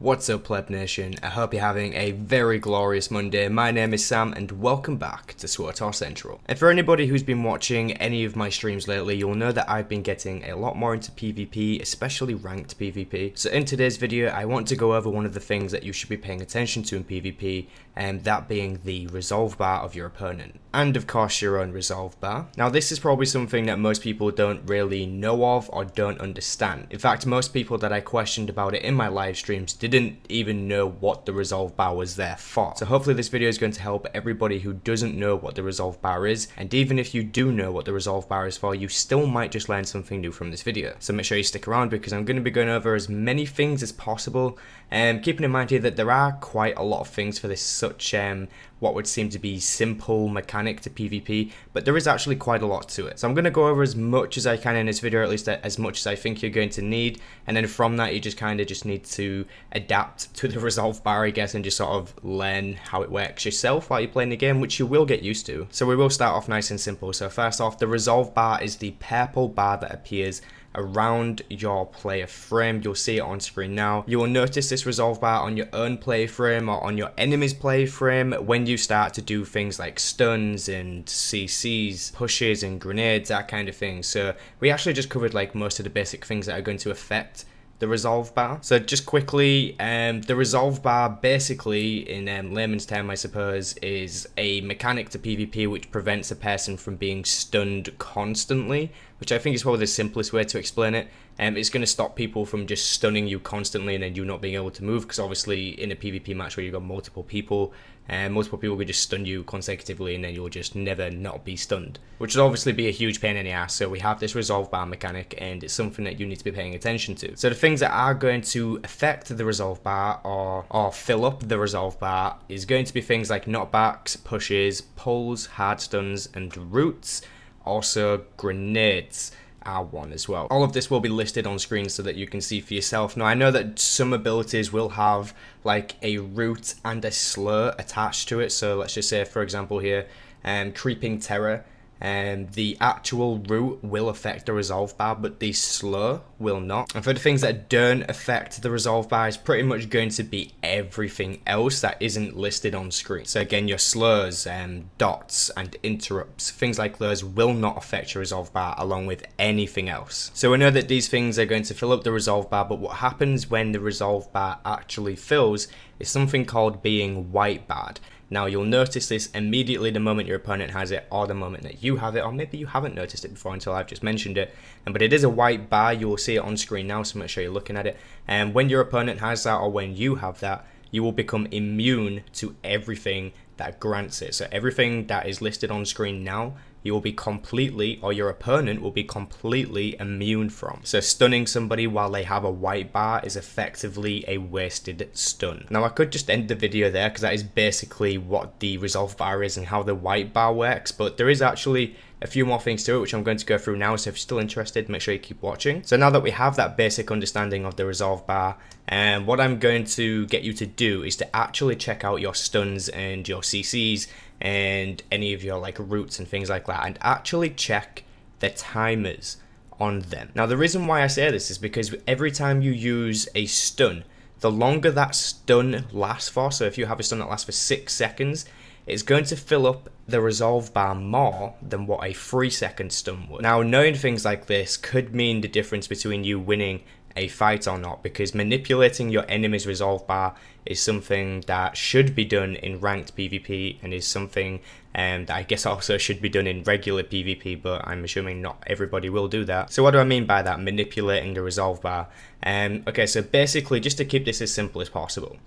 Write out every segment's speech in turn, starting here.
What's up, Pleb Nation? I hope you're having a very glorious Monday. My name is Sam and welcome back to SWTOR Central. And for anybody who's been watching any of my streams lately, you'll know that I've been getting a lot more into PvP, especially ranked PvP. So in today's video, I want to go over one of the things that you should be paying attention to in PvP, and that being the resolve bar of your opponent. And of course your own resolve bar. Now this is probably something that most people don't really know of or don't understand. In fact, most people that I questioned about it in my live streams didn't even know what the resolve bar was there for. So hopefully this video is going to help everybody who doesn't know what the resolve bar is, and even if you do know what the resolve bar is for, you still might just learn something new from this video. So make sure you stick around because I'm going to be going over as many things as possible, and keeping in mind here that there are quite a lot of things for this such what would seem to be simple mechanic to PvP, but there is actually quite a lot to it. So I'm going to go over as much as I can in this video, or at least as much as I think you're going to need, and then from that you just kind of just need to adapt to the resolve bar, I guess, and just sort of learn how it works yourself while you're playing the game, which you will get used to. So we will start off nice and simple. So first off, the resolve bar is the purple bar that appears around your player frame. You'll see it on screen now. You will notice this resolve bar on your own play frame or on your enemy's play frame when you start to do things like stuns and CCs, pushes and grenades, that kind of thing. So we actually just covered like most of the basic things that are going to affect the resolve bar. So just quickly, the resolve bar basically, in layman's term I suppose, is a mechanic to PvP which prevents a person from being stunned constantly, which I think is probably the simplest way to explain it. It's going to stop people from just stunning you constantly and then you not being able to move, because obviously in a PvP match where you've got multiple people could just stun you consecutively and then you'll just never not be stunned, which would obviously be a huge pain in the ass. So we have this resolve bar mechanic and it's something that you need to be paying attention to. So the things that are going to affect the resolve bar or fill up the resolve bar is going to be things like knockbacks, pushes, pulls, hard stuns and roots. Also grenades are one as well. All of this will be listed on screen so that you can see for yourself. Now I know that some abilities will have like a root and a slur attached to it. So let's just say, for example here, Creeping Terror, the actual root will affect the resolve bar, but the slur will not. And for the things that don't affect the resolve bar, is pretty much going to be everything else that isn't listed on screen. So again, your slurs, dots and interrupts, things like those will not affect your resolve bar along with anything else. So we know that these things are going to fill up the resolve bar, but what happens when the resolve bar actually fills is something called being white barred. Now you'll notice this immediately the moment your opponent has it, or the moment that you have it, or maybe you haven't noticed it before until I've just mentioned it. But it is a white bar. You will see it on screen now, so make sure you're looking at it. And when your opponent has that, or when you have that, you will become immune to everything that grants it. So everything that is listed on screen now, you will be completely, or your opponent will be completely immune from. So stunning somebody while they have a white bar is effectively a wasted stun. Now I could just end the video there because that is basically what the resolve bar is and how the white bar works, but there is actually a few more things to it which I'm going to go through now, so if you're still interested, make sure you keep watching. So now that we have that basic understanding of the resolve bar, what I'm going to get you to do is to actually check out your stuns and your CCs and any of your like roots and things like that, and actually check the timers on them. Now the reason why I say this is because every time you use a stun, the longer that stun lasts for, so if you have a stun that lasts for 6 seconds, it's going to fill up the resolve bar more than what a 3-second stun would. Now knowing things like this could mean the difference between you winning a fight or not, because manipulating your enemy's resolve bar is something that should be done in ranked PvP and is something that I guess also should be done in regular PvP, but I'm assuming not everybody will do that. So what do I mean by that, manipulating the resolve bar? Okay, so basically, just to keep this as simple as possible,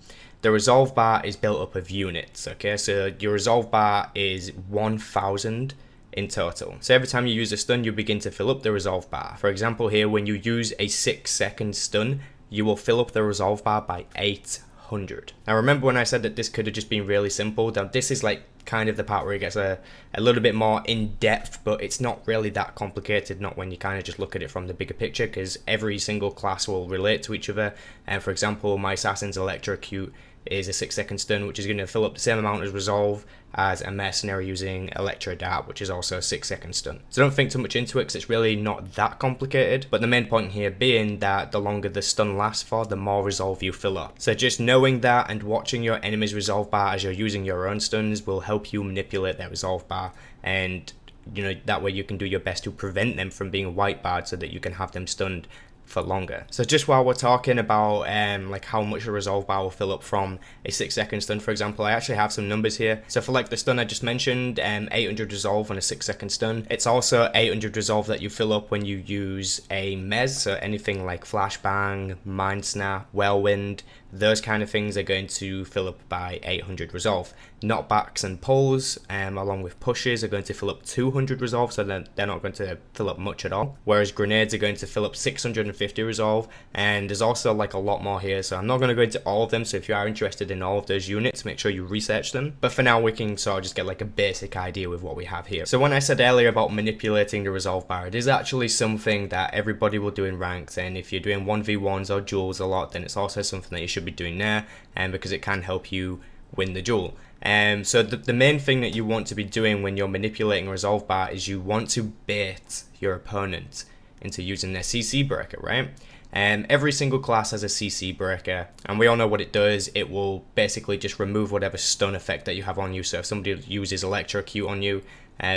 the resolve bar is built up of units, okay? So your resolve bar is 1000 in total. So every time you use a stun, you begin to fill up the resolve bar. For example here, when you use a 6-second stun, you will fill up the resolve bar by 800. Now remember when I said that this could have just been really simple? Now this is like kind of the part where it gets a little bit more in depth, but it's not really that complicated, not when you kind of just look at it from the bigger picture, because every single class will relate to each other. And for example, my assassin's electrocute is a 6-second stun, which is going to fill up the same amount as resolve as a mercenary using electro dart, which is also a 6-second stun. So don't think too much into it, because it's really not that complicated, but the main point here being that the longer the stun lasts for, the more resolve you fill up. So just knowing that and watching your enemy's resolve bar as you're using your own stuns will help you manipulate their resolve bar, and that way you can do your best to prevent them from being white barred so that you can have them stunned for longer. So just while we're talking about like how much a resolve bar will fill up from a 6-second stun, for example, I actually have some numbers here. So for like the stun I just mentioned, 800 resolve on a 6-second stun. It's also 800 resolve that you fill up when you use a mez, so anything like flashbang, mind snap, whirlwind, those kind of things are going to fill up by 800 resolve. Knockbacks and pulls, along with pushes, are going to fill up 200 resolve, so they're not going to fill up much at all. Whereas grenades are going to fill up 650 resolve, and there's also like a lot more here, so I'm not going to go into all of them. So if you are interested in all of those units, make sure you research them. But for now, we can sort of just get like a basic idea with what we have here. So when I said earlier about manipulating the resolve bar, it is actually something that everybody will do in ranked, and if you're doing 1v1s or duels a lot, then it's also something that you should be doing there, and because it can help you win the duel. So the main thing that you want to be doing when you're manipulating a resolve bar is you want to bait your opponent into using their CC breaker, right? Every single class has a CC breaker, and we all know what it does. It will basically just remove whatever stun effect that you have on you. So if somebody uses electrocute on you,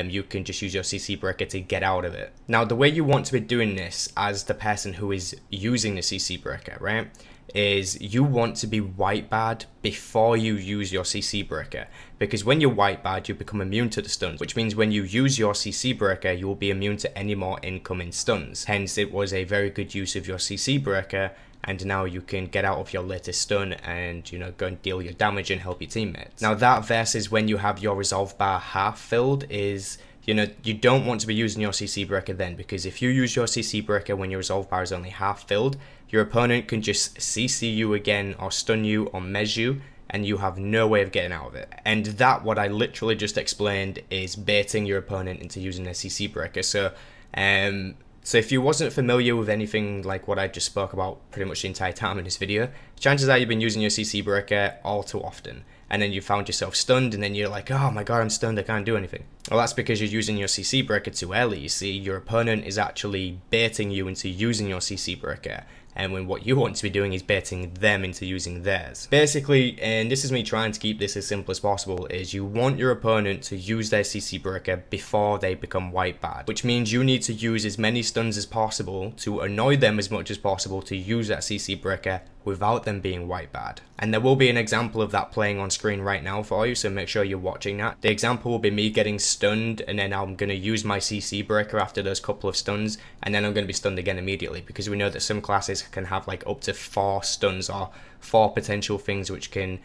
you can just use your CC breaker to get out of it. Now, the way you want to be doing this as the person who is using the CC breaker, right, is you want to be white barred before you use your CC breaker, because when you're white barred, you become immune to the stuns, which means when you use your CC breaker, you will be immune to any more incoming stuns. Hence, it was a very good use of your CC breaker, and now you can get out of your latest stun and go and deal your damage and help your teammates. Now that versus when you have your resolve bar half filled is, you don't want to be using your CC breaker then, because if you use your CC breaker when your resolve bar is only half filled, your opponent can just CC you again or stun you or mez you, and you have no way of getting out of it. And that, what I literally just explained, is baiting your opponent into using their CC breaker. So if you wasn't familiar with anything like what I just spoke about pretty much the entire time in this video, chances are you've been using your CC breaker all too often, and then you found yourself stunned, and then you're like, oh my god, I'm stunned, I can't do anything. Well, that's because you're using your CC breaker too early. You see, your opponent is actually baiting you into using your CC breaker, and when what you want to be doing is baiting them into using theirs. Basically, and this is me trying to keep this as simple as possible, is you want your opponent to use their CC breaker before they become white barred, which means you need to use as many stuns as possible to annoy them as much as possible to use that CC breaker without them being white barred. And there will be an example of that playing on screen right now for you, so make sure you're watching that. The example will be me getting stunned, and then I'm going to use my CC breaker after those couple of stuns, and then I'm going to be stunned again immediately, because we know that some classes can have like up to 4 stuns or 4 potential things which can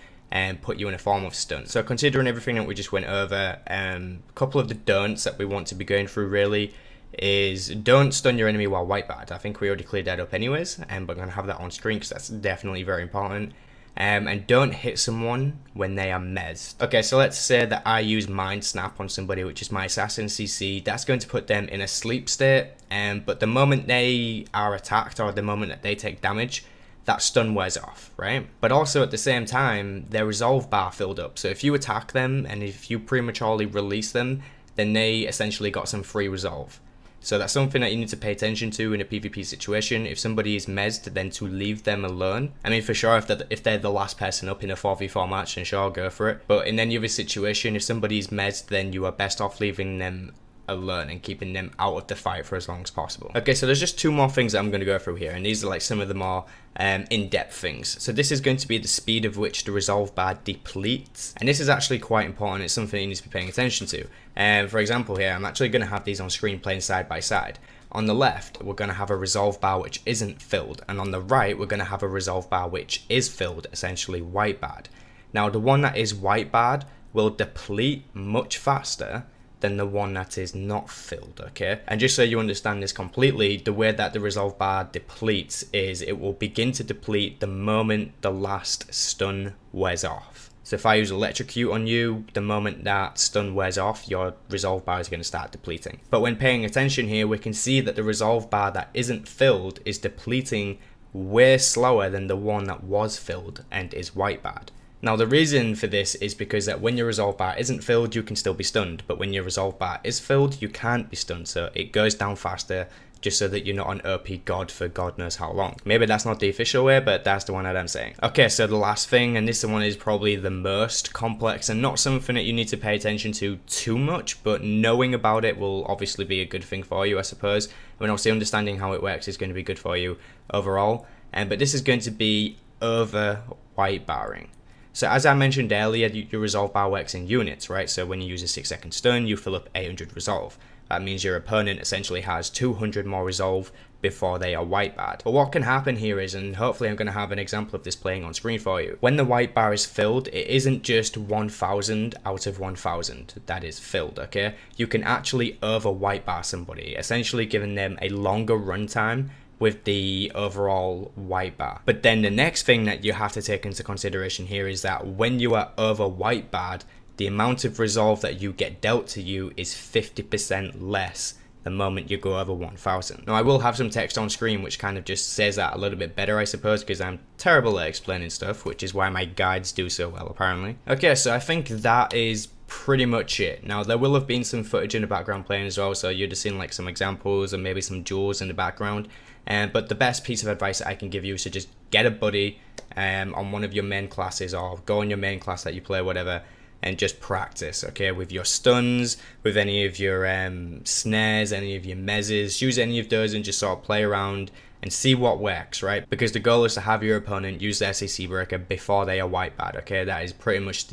put you in a form of stun. So considering everything that we just went over, a couple of the don'ts that we want to be going through really is don't stun your enemy while white barred. I think we already cleared that up anyways, but I'm going to have that on screen because that's definitely very important. And don't hit someone when they are mezzed. Okay, so let's say that I use Mind Snap on somebody, which is my Assassin CC. That's going to put them in a sleep state, but the moment they are attacked or the moment that they take damage, that stun wears off, right? But also at the same time, their resolve bar filled up. So if you attack them and if you prematurely release them, then they essentially got some free resolve. So that's something that you need to pay attention to in a PvP situation. If somebody is mezzed, then to leave them alone. I mean, for sure, if they're the last person up in a 4v4 match, then sure, go for it. But in any other situation, if somebody is mezzed, then you are best off leaving them alone and keeping them out of the fight for as long as possible. Okay, so there's just 2 more things that I'm going to go through here, and these are like some of the more in-depth things. So this is going to be the speed of which the resolve bar depletes, and this is actually quite important. It's something you need to be paying attention to. For example here, I'm actually going to have these on screen playing side by side. On the left, we're going to have a resolve bar which isn't filled, and on the right, we're going to have a resolve bar which is filled, essentially white barred. Now, the one that is white barred will deplete much faster than the one that is not filled, okay? And just so you understand this completely, the way that the resolve bar depletes is it will begin to deplete the moment the last stun wears off. So if I use electrocute on you, the moment that stun wears off, your resolve bar is going to start depleting. But when paying attention here, we can see that the resolve bar that isn't filled is depleting way slower than the one that was filled and is white barred. Now the reason for this is because that when your resolve bar isn't filled, you can still be stunned, but when your resolve bar is filled, you can't be stunned, so it goes down faster, just so that you're not an OP god for God knows how long. Maybe that's not the official way, but that's the one that I'm saying. Okay, so the last thing, and this one is probably the most complex and not something that you need to pay attention to too much, but knowing about it will obviously be a good thing for you, I suppose. I mean, obviously understanding how it works is going to be good for you overall, but this is going to be over white barring. So as I mentioned earlier, your resolve bar works in units, right? So when you use a 6-second stun, you fill up 800 resolve. That means your opponent essentially has 200 more resolve before they are white barred. But what can happen here is, and hopefully I'm going to have an example of this playing on screen for you, when the white bar is filled, it isn't just 1000 out of 1000 that is filled, okay? You can actually over white bar somebody, essentially giving them a longer runtime with the overall white bar. But then the next thing that you have to take into consideration here is that when you are over white barred, the amount of resolve that you get dealt to you is 50% less the moment you go over 1000. Now I will have some text on screen which kind of just says that a little bit better, I suppose, because I'm terrible at explaining stuff, which is why my guides do so well apparently. Okay, so I think that is pretty much it. Now there will have been some footage in the background playing as well, so you'd have seen like some examples and maybe some duels in the background. But the best piece of advice that I can give you is to just get a buddy on one of your main classes, or go on your main class that you play, whatever, and just practice, okay, with your stuns, with any of your snares, any of your mezzes. Use any of those and just sort of play around and see what works, right? Because the goal is to have your opponent use their CC breaker before they are white barred, okay? That is pretty much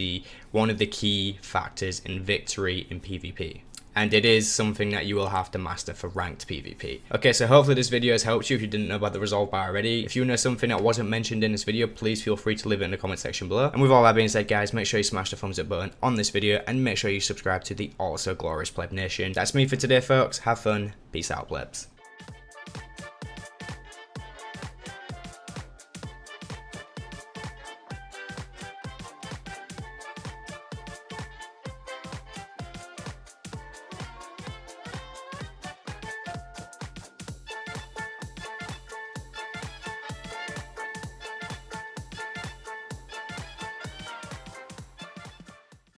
one of the key factors in victory in PvP. And it is something that you will have to master for ranked PvP. Okay, so hopefully this video has helped you if you didn't know about the resolve bar already. If you know something that wasn't mentioned in this video, please feel free to leave it in the comment section below. And with all that being said, guys, make sure you smash the thumbs up button on this video and make sure you subscribe to the also glorious Pleb Nation. That's me for today, folks. Have fun. Peace out, plebs.